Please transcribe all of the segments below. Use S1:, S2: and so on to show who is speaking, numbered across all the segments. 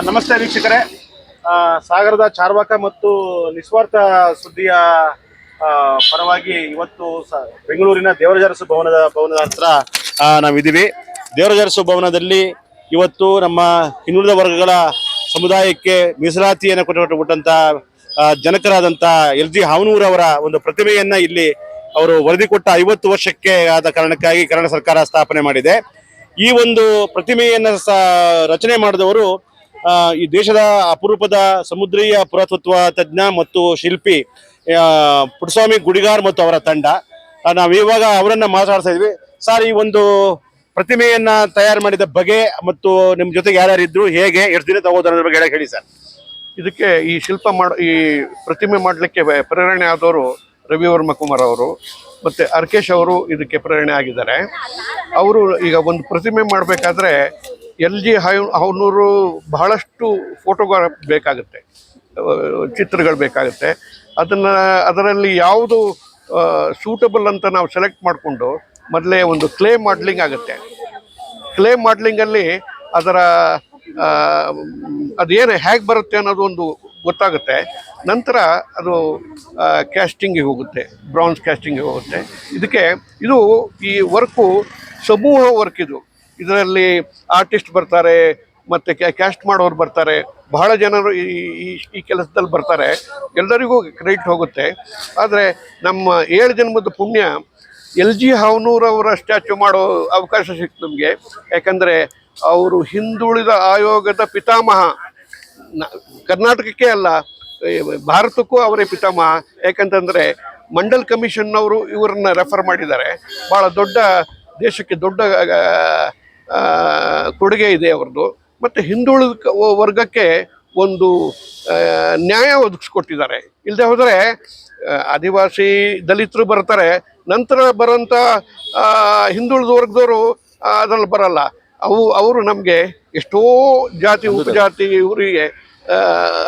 S1: ನಮಸ್ತೆ ವೀಕ್ಷಕರೇ. ಸಾಗರದ ಚಾರ್ವಾಕ ಮತ್ತು ನಿಸ್ವಾರ್ಥ ಸುದ್ದಿಯ ಪರವಾಗಿ ಇವತ್ತು ಬೆಂಗಳೂರಿನ ದೇವರಾಜ ಭವನದ ಹತ್ರ ನಾವಿದ್ದೀವಿ. ದೇವರಾಜ ಭವನದಲ್ಲಿ ಇವತ್ತು ನಮ್ಮ ಹಿಂದುಳಿದ ವರ್ಗಗಳ ಸಮುದಾಯಕ್ಕೆ ಮೀಸಲಾತಿಯನ್ನು ಕೊಟ್ಟಂತ ಜನಕರಾದಂಥ LG ಹಾವನೂರ್ ಅವರ ಒಂದು ಪ್ರತಿಮೆಯನ್ನ ಇಲ್ಲಿ ಅವರು ವರದಿ ಕೊಟ್ಟ 50 ವರ್ಷಕ್ಕೆ ಆದ ಕಾರಣಕ್ಕಾಗಿ ಕರ್ನಾಟಕ ಸರ್ಕಾರ ಸ್ಥಾಪನೆ ಮಾಡಿದೆ. ಈ ಒಂದು ಪ್ರತಿಮೆಯನ್ನು ರಚನೆ ಮಾಡಿದವರು ಈ ದೇಶದ ಅಪರೂಪದ ಸಮುದ್ರೀಯ ಪುರಾತತ್ವ ತಜ್ಞ ಮತ್ತು ಶಿಲ್ಪಿ ಪುಟ್ಟಸ್ವಾಮಿ ಗುಡಿಗಾರ್ ಮತ್ತು ಅವರ ತಂಡ. ನಾವು ಇವಾಗ ಅವರನ್ನ ಮಾತಾಡ್ತಾ ಇದ್ವಿ. ಸರ್, ಈ ಒಂದು ಪ್ರತಿಮೆಯನ್ನ ತಯಾರು ಮಾಡಿದ ಬಗೆ ಮತ್ತು ನಿಮ್ಮ ಜೊತೆಗೆ ಯಾರ್ಯಾರಿದ್ರು, ಹೇಗೆ, ಎಷ್ಟು ದಿನ ತಗೋದ್ರ ಬಗ್ಗೆ ಹೇಳಿ ಸರ್.
S2: ಇದಕ್ಕೆ ಈ ಪ್ರತಿಮೆ ಮಾಡಲಿಕ್ಕೆ ಪ್ರೇರಣೆ ಆದವರು ರವಿವರ್ಮ ಕುಮಾರ್ ಅವರು ಮತ್ತು ಅರ್ಕೇಶ್ ಅವರು ಇದಕ್ಕೆ ಪ್ರೇರಣೆ ಆಗಿದ್ದಾರೆ. ಅವರು ಈಗ ಒಂದು ಪ್ರತಿಮೆ ಮಾಡಬೇಕಾದ್ರೆ LG ಹಾವನೂರು ಬಹಳಷ್ಟು ಫೋಟೋಗಳು ಬೇಕಾಗುತ್ತೆ, ಚಿತ್ರಗಳು ಬೇಕಾಗುತ್ತೆ. ಅದರಲ್ಲಿ ಯಾವುದು ಸೂಟಬಲ್ ಅಂತ ನಾವು ಸೆಲೆಕ್ಟ್ ಮಾಡಿಕೊಂಡು ಮೊದಲೇ ಒಂದು ಕ್ಲೇ ಮಾಡಲಿಂಗ್ ಆಗುತ್ತೆ. ಕ್ಲೇ ಮಾಡಲಿಂಗಲ್ಲಿ ಅದರ ಅದೇನು ಹೇಗೆ ಬರುತ್ತೆ ಅನ್ನೋದು ಒಂದು ಗೊತ್ತಾಗುತ್ತೆ. ನಂತರ ಅದು ಕ್ಯಾಸ್ಟಿಂಗಿಗೆ ಹೋಗುತ್ತೆ, ಬ್ರಾನ್ಸ್ ಕ್ಯಾಸ್ಟಿಂಗಿಗೆ ಹೋಗುತ್ತೆ. ಈ ವರ್ಕು ಸಮೂಹ ವರ್ಕ್. ಇದರಲ್ಲಿ ಆರ್ಟಿಸ್ಟ್ ಬರ್ತಾರೆ, ಮತ್ತು ಕ್ಯಾಸ್ಟ್ ಮಾಡೋರು ಬರ್ತಾರೆ, ಬಹಳ ಜನರು ಈ ಕೆಲಸದಲ್ಲಿ ಬರ್ತಾರೆ. ಎಲ್ಲರಿಗೂ ಕ್ರೆಡಿಟ್ ಹೋಗುತ್ತೆ. ಆದರೆ ನಮ್ಮ 7 ಜನ್ಮದ ಪುಣ್ಯ LG ಹಾವನೂರ್ ಅವರ ಸ್ಟ್ಯಾಚ್ಯು ಮಾಡೋ ಅವಕಾಶ ಸಿಕ್ತು ನಮಗೆ. ಯಾಕಂದರೆ ಅವರು ಹಿಂದುಳಿದ ಆಯೋಗದ ಪಿತಾಮಹ. ಕರ್ನಾಟಕಕ್ಕೆ ಅಲ್ಲ, ಭಾರತಕ್ಕೂ ಅವರೇ ಪಿತಾಮಹ. ಯಾಕಂತಂದರೆ ಮಂಡಲ್ ಕಮಿಷನ್ನವರು ಇವರನ್ನ ರೆಫರ್ ಮಾಡಿದ್ದಾರೆ. ಭಾಳ ದೇಶಕ್ಕೆ ದೊಡ್ಡ ಕೊಡುಗೆ ಇದೆ ಅವ್ರದ್ದು. ಮತ್ತು ಹಿಂದುಳಿದ ವರ್ಗಕ್ಕೆ ಒಂದು ನ್ಯಾಯ ಒದಗಿಸ್ಕೊಟ್ಟಿದ್ದಾರೆ. ಇಲ್ಲದೆ ಹೋದರೆ ಆದಿವಾಸಿ ದಲಿತರು ಬರ್ತಾರೆ, ನಂತರ ಬರೋಂಥ ಹಿಂದುಳಿದ ವರ್ಗದವರು ಅದರಲ್ಲಿ ಬರಲ್ಲ. ಅವರು ನಮಗೆ ಎಷ್ಟೋ ಜಾತಿ ಉಪಜಾತಿ ಇವರಿಗೆ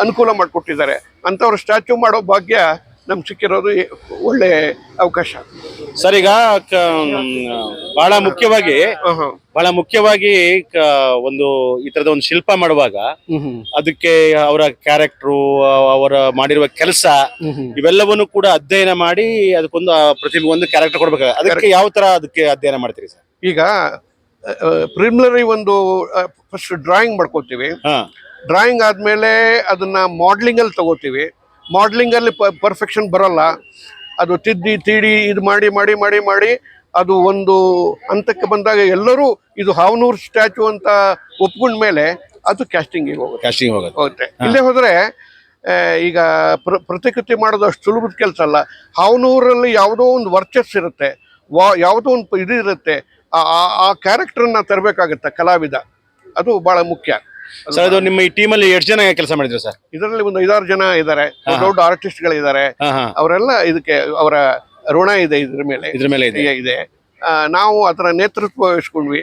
S2: ಅನುಕೂಲ ಮಾಡಿಕೊಟ್ಟಿದ್ದಾರೆ. ಅಂಥವ್ರ ಸ್ಟ್ಯಾಚ್ಯೂ ಮಾಡೋ ಭಾಗ್ಯ ನಮ್ಗೆ ಸಿಕ್ಕಿರೋದು ಒಳ್ಳೆ ಅವಕಾಶ
S1: ಸರ್. ಈಗ ಬಹಳ ಮುಖ್ಯವಾಗಿ ಒಂದು ಈ ತರದ ಒಂದು ಶಿಲ್ಪ ಮಾಡುವಾಗ ಅದಕ್ಕೆ ಅವರ ಕ್ಯಾರೆಕ್ಟರು, ಅವರ ಮಾಡಿರುವ ಕೆಲಸ ಇವೆಲ್ಲವನ್ನು ಕೂಡ ಅಧ್ಯಯನ ಮಾಡಿ ಅದಕ್ಕೊಂದು ಪ್ರತಿಭೆ ಒಂದು ಕ್ಯಾರೆಕ್ಟರ್ ಕೊಡ್ಬೇಕು. ಅದಕ್ಕೆ ಯಾವ ತರ ಅದಕ್ಕೆ ಅಧ್ಯಯನ ಮಾಡ್ತೀರಿ ಸರ್?
S2: ಈಗ ಪ್ರಿಲಿಮಿನರಿ ಒಂದು ಫಸ್ಟ್ ಡ್ರಾಯಿಂಗ್ ಮಾಡ್ಕೋತೀವಿ. ಡ್ರಾಯಿಂಗ್ ಆದಮೇಲೆ ಅದನ್ನ ಮಾಡಲಿಂಗಲ್ಲಿ ತಗೋತೀವಿ. ಮಾಡಲಿಂಗಲ್ಲಿ ಪರ್ಫೆಕ್ಷನ್ ಬರಲ್ಲ. ಅದು ತೀಡಿ ಇದು ಮಾಡಿ ಮಾಡಿ ಮಾಡಿ ಮಾಡಿ ಅದು ಒಂದು ಹಂತಕ್ಕೆ ಬಂದಾಗ ಎಲ್ಲರೂ ಇದು ಹಾವನೂರ್ ಸ್ಟ್ಯಾಚ್ಯೂ ಅಂತ ಒಪ್ಕೊಂಡ ಮೇಲೆ ಅದು ಕ್ಯಾಸ್ಟಿಂಗಿಗೆ ಹೋಗುತ್ತೆ. ಇಲ್ಲೇ ಹೋದರೆ ಈಗ ಪ್ರತಿಕೃತಿ ಮಾಡೋದು ಅಷ್ಟು ಸುಲಭದ ಕೆಲಸ ಅಲ್ಲ. ಹಾವನೂರಲ್ಲಿ ಯಾವುದೋ ಒಂದು ವರ್ಚಸ್ಸಿರುತ್ತೆ, ಯಾವುದೋ ಒಂದು ಇರುತ್ತೆ. ಆ ಕ್ಯಾರೆಕ್ಟರ್ನ ತರಬೇಕಾಗತ್ತೆ ಕಲಾವಿದ. ಅದು ಬಹಳ ಮುಖ್ಯ.
S1: ಸರ್, ಅದು ನಿಮ್ಮ ಈ ಟೀಮಲ್ಲಿ ಎಷ್ಟು ಜನ ಕೆಲಸ ಮಾಡಿದ್ರು ಸರ್?
S2: ಇದರಲ್ಲಿ ಒಂದು 5-6 ಜನ ಇದ್ದಾರೆ, ದೊಡ್ಡ ಆರ್ಟಿಸ್ಟ್ಗಳಿದ್ದಾರೆ. ಅವರೆಲ್ಲ ಇದಕ್ಕೆ ಅವರ ಋಣ ಇದೆ, ಇದ್ರ ಮೇಲೆ ಇದೆ. ನಾವು ಅದರ ನೇತೃತ್ವ ವಹಿಸ್ಕೊಂಡ್ವಿ,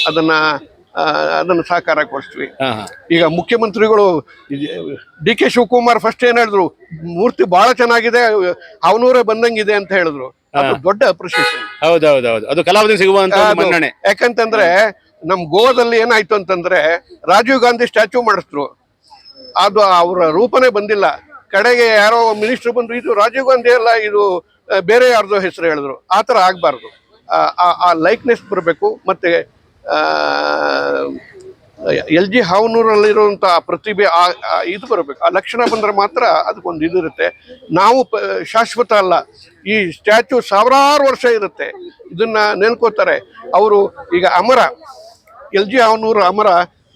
S2: ಅದನ್ನು ಸಾಕಾರಗೊಳಿಸ್ತೀವಿ. ಈಗ ಮುಖ್ಯಮಂತ್ರಿಗಳು DK ಶಿವಕುಮಾರ್ ಫಸ್ಟ್ ಏನ್ ಹೇಳಿದ್ರು, ಮೂರ್ತಿ ಬಹಳ ಚೆನ್ನಾಗಿದೆ, ಹಾವನೂರೇ ಬಂದಂಗಿದೆ ಅಂತ ಹೇಳಿದ್ರು. ಅದು ದೊಡ್ಡ ಅಪ್ರಿಸಿಯೇಷನ್.
S1: ಹೌದೌದೌದು, ಅದು ಕಲಾವಿದರಿಗೆ ಸಿಗುವಂತ ಮನ್ನಣೆ.
S2: ಯಾಕಂತಂದ್ರೆ ನಮ್ ಗೋವಾದಲ್ಲಿ ಏನಾಯ್ತು ಅಂತಂದ್ರೆ ರಾಜೀವ್ ಗಾಂಧಿ ಸ್ಟ್ಯಾಚ್ಯೂ ಮಾಡಿಸಿದ್ರು, ಅದು ಅವರ ರೂಪನೇ ಬಂದಿಲ್ಲ. ಕಡೆಗೆ ಯಾರೋ ಮಿನಿಸ್ಟರ್ ಬಂದ್ರು, ಇದು ರಾಜೀವ್ ಗಾಂಧಿ ಅಲ್ಲ, ಇದು ಬೇರೆ ಯಾರ್ದೋ ಹೆಸರು ಹೇಳಿದ್ರು. ಆ ಥರ ಆಗಬಾರ್ದು. ಆ ಲೈಕ್ನೆಸ್ ಬರಬೇಕು. ಮತ್ತೆ LG ಹಾವನೂರಲ್ಲಿರುವಂಥ ಪ್ರತಿಭೆ ಇದು ಬರಬೇಕು, ಆ ಲಕ್ಷಣ ಬಂದರೆ ಮಾತ್ರ ಅದಕ್ಕೊಂದು ಇರುತ್ತೆ. ನಾವು ಶಾಶ್ವತ ಅಲ್ಲ. ಈ ಸ್ಟ್ಯಾಚ್ಯೂ ಸಾವಿರಾರು ವರ್ಷ ಇರುತ್ತೆ. ಇದನ್ನ ನೆನ್ಕೋತಾರೆ ಅವರು. ಈಗ ಅಮರ LG ಹಾವನೂರು ಅಮರ.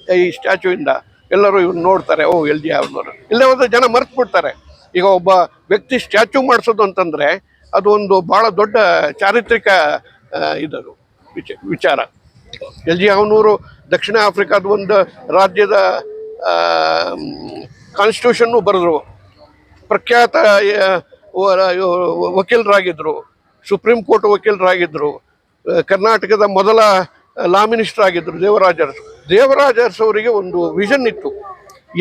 S2: ಈ ಸ್ಟ್ಯಾಚ್ಯೂ ಇಂದ ಎಲ್ಲರೂ ಇವ್ರು ನೋಡ್ತಾರೆ, LG ಹಾವನೂರು. ಇಲ್ಲೇ ಹೋದ್ರೆ ಜನ ಮರ್ತು ಬಿಡ್ತಾರೆ. ಈಗ ಒಬ್ಬ ವ್ಯಕ್ತಿ ಸ್ಟ್ಯಾಚ್ಯೂ ಮಾಡಿಸೋದು ಅಂತಂದ್ರೆ ಅದು ಒಂದು ಬಹಳ ದೊಡ್ಡ ಚಾರಿತ್ರಿಕ ಇದದು ವಿಚಾರ. LG ಹಾವನೂರು ದಕ್ಷಿಣ ಆಫ್ರಿಕಾದ ಒಂದು ರಾಜ್ಯದ ಕಾನ್ಸ್ಟಿಟ್ಯೂಷನ್ನು ಬರೆದ್ರು, ಪ್ರಖ್ಯಾತ ವಕೀಲರಾಗಿದ್ದರು, ಸುಪ್ರೀಂ ಕೋರ್ಟ್ ವಕೀಲರಾಗಿದ್ದರು, ಕರ್ನಾಟಕದ ಮೊದಲ ಲಾ ಮಿನಿಸ್ಟರ್ ಆಗಿದ್ದರು ದೇವರಾಜ ಅರಸು ಅವರಿಗೆ ಒಂದು ವಿಷನ್ ಇತ್ತು,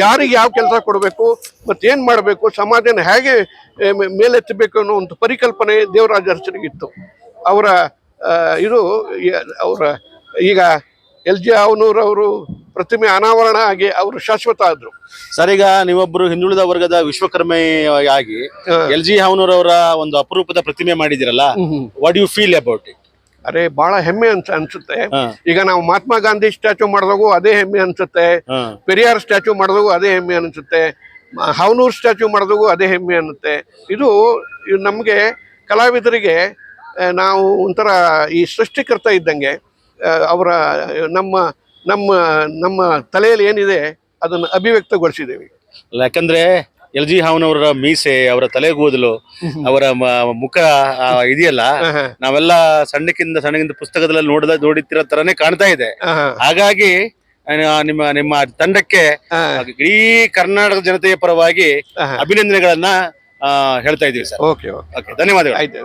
S2: ಯಾರಿಗೆ ಯಾವ ಕೆಲಸ ಕೊಡಬೇಕು ಮತ್ತೇನು ಮಾಡಬೇಕು, ಸಮಾಜನ ಹೇಗೆ ಮೇಲೆತ್ತಬೇಕು ಅನ್ನೋ ಒಂದು ಪರಿಕಲ್ಪನೆ ದೇವರಾಜ ಅರಸರಿಗಿತ್ತು. ಅವರ ಈಗ LG ಹಾವನೂರ್ ಅವರು ಪ್ರತಿಮೆ ಅನಾವರಣ ಆಗಿ ಅವರು ಶಾಶ್ವತ ಆದ್ರು.
S1: ಸರ್, ಈಗ ನೀವೊಬ್ರು ಹಿಂದುಳಿದ ವರ್ಗದ ವಿಶ್ವಕರ್ಮೆಯಾಗಿ LG ಹಾವನೂರ್ ಅವರ ಒಂದು ಅಪರೂಪದ ಪ್ರತಿಮೆ ಮಾಡಿದಿರಲ್ಲ, what you feel about it?
S2: ಅರೆ ಬಹಳ ಹೆಮ್ಮೆ ಅನ್ಸುತ್ತೆ. ಈಗ ನಾವು ಮಹಾತ್ಮ ಗಾಂಧಿ ಸ್ಟ್ಯಾಚು ಮಾಡಿದಾಗೂ ಅದೇ ಹೆಮ್ಮೆ ಅನ್ಸುತ್ತೆ, ಪೆರಿಯಾರ್ ಸ್ಟ್ಯಾಚು ಮಾಡಿದಾಗೂ ಅದೇ ಹೆಮ್ಮೆ ಅನ್ಸುತ್ತೆ, ಹಾವನೂರ್ ಸ್ಟ್ಯಾಚು ಮಾಡಿದಾಗೂ ಅದೇ ಹೆಮ್ಮೆ ಅನ್ನುತ್ತೆ. ಇದು ನಮಗೆ ಕಲಾವಿದರಿಗೆ ನಾವು ಒಂಥರ ಈ ಸೃಷ್ಟಿಕರ್ತ ಇದ್ದಂಗೆ. ಅವರ ನಮ್ಮ ನಮ್ಮ ನಮ್ಮ ತಲೆಯಲ್ಲಿ ಏನಿದೆ ಅದನ್ನು ಅಭಿವ್ಯಕ್ತಗೊಳಿಸಿದ್ದೇವೆ.
S1: ಯಾಕಂದ್ರೆ LG ಹಾವನವರ ಮೀಸೆ, ಅವರ ತಲೆಗೂದಲು, ಅವರ ಮುಖ ಇದೆಯಲ್ಲ, ನಾವೆಲ್ಲ ಸಣ್ಣಕ್ಕಿಂತ ಪುಸ್ತಕದಲ್ಲಿ ನೋಡಿತಿರೋ ತರನೇ ಕಾಣ್ತಾ ಇದೆ. ಹಾಗಾಗಿ ನಿಮ್ಮ ನಿಮ್ಮ ತಂಡಕ್ಕೆ ಇಡೀ ಕರ್ನಾಟಕ ಜನತೆಯ ಪರವಾಗಿ ಅಭಿನಂದನೆಗಳನ್ನ ಹೇಳ್ತಾ ಇದೀವಿ ಸರ್.
S2: ಓಕೆ,
S1: ಧನ್ಯವಾದಗಳು.
S2: ಆಯ್ತು.